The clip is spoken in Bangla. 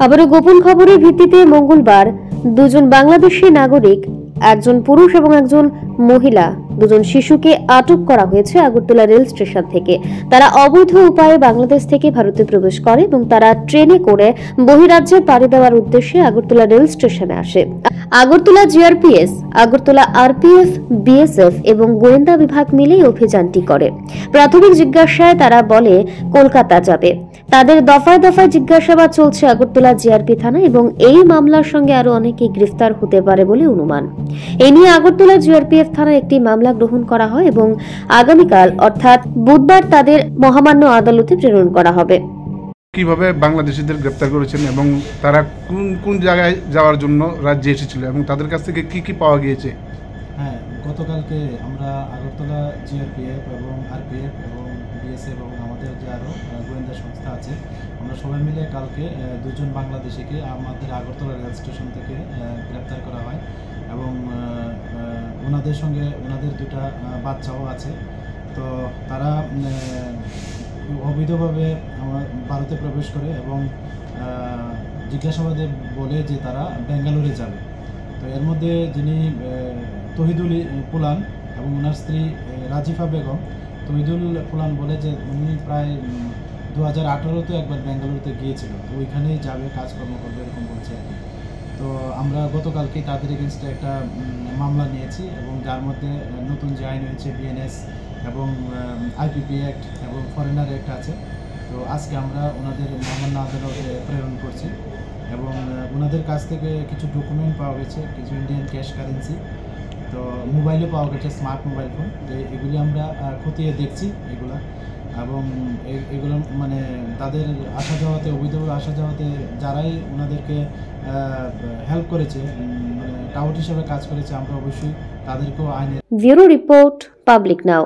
আবারও গোপন খবরের ভিত্তিতে মঙ্গলবার দুজন বাংলাদেশি নাগরিক, একজন পুরুষ এবং একজন মহিলা, দুজন শিশুকে আটক করা হয়েছে আগরতলা রেল স্টেশন থেকে। তারা অবৈধ উপায়ে বাংলাদেশ থেকে ভারতে প্রবেশ করে এবং তারা ট্রেনে করে বহিরাজ্যে পাড়ি দেওয়ার উদ্দেশ্যে আগরতলা রেল স্টেশনে আসে। Agartala GRPS, Agartala RPF, BSF এবং গোয়েন্দা বিভাগ মিলে অভিযানটি করে। প্রাথমিক জিজ্ঞাসায় তারা বলে কলকাতা যাবে। তাদের দফায় দফায় জিজ্ঞাসাবাদ চলছে আগরতলা জিআরপি থানা এবং এই মামলার সঙ্গে আরো অনেকেই গ্রেফতার হতে পারে বলে অনুমান। এ নিয়ে আগরতলা জিআরপিএফ থানায় একটি মামলা গ্রহণ করা হয় এবং আগামীকাল অর্থাৎ বুধবার তাদের মহামান্য আদালতে প্রেরণ করা হবে। কিভাবে বাংলাদেশিদের গ্রেপ্তার করেছেন এবং তারা কোন কোন জায়গায় যাওয়ার জন্য রাজ্যে এসেছিল এবং তাদের কাছ থেকে কি কি পাওয়া গিয়েছে? হ্যাঁ, গতকালকে আমরা আগরতলা জিআরপিএফ এবং আরপিএফ এবং বিএসএফ এবং আমাদের যে আরও গোয়েন্দা সংস্থা আছে, আমরা সবাই মিলে কালকে দুজন বাংলাদেশিকে আমাদের আগরতলা রেল স্টেশন থেকে গ্রেপ্তার করা হয় এবং ওনাদের সঙ্গে ওনাদের দুটা বাচ্চাও আছে। তো তারা অবৈধভাবে ভারতে প্রবেশ করে এবং জিজ্ঞাসাবাদে বলে যে তারা বেঙ্গালুরে যাবে। তো এর মধ্যে যিনি তহিদুল পুলান এবং ওনার স্ত্রী রাজিফা বেগম, তহিদুল পুলান বলে যে উনি প্রায় 2018-তে একবার বেঙ্গালুরুতে গিয়েছিল, তো ওইখানেই যাবে, কাজকর্ম করবে এরকম বলছে আর কি। তো আমরা গতকালকে তাদের এগেনস্টে একটা মামলা নিয়েছি এবং যার মধ্যে নতুন যে আইন হয়েছে বিএনএস এবং আইপিপি অ্যাক্ট এবং ফরেনার অ্যাক্ট আছে। তো আজকে আমরা ওনাদের মহামান্য আদালতে প্রেরণ করছি এবং ওনাদের কাছ থেকে কিছু ডকুমেন্ট পাওয়া গেছে, কিছু ইন্ডিয়ান ক্যাশ কারেন্সি, তো মোবাইলও পাওয়া গেছে, স্মার্ট মোবাইল ফোন। তো এগুলি আমরা খতিয়ে দেখছি এগুলো, এবং এগুলো মানে তাদের আসা যাওয়াতে, অবৈধভাবে আসা যাওয়াতে যারাই ওনাদেরকে হেল্প করেছে, মানে টাউট হিসেবে কাজ করেছে, আমরা অবশ্যই তাদেরকেও আইনের। ব্যুরো রিপোর্ট, পাবলিক নাও।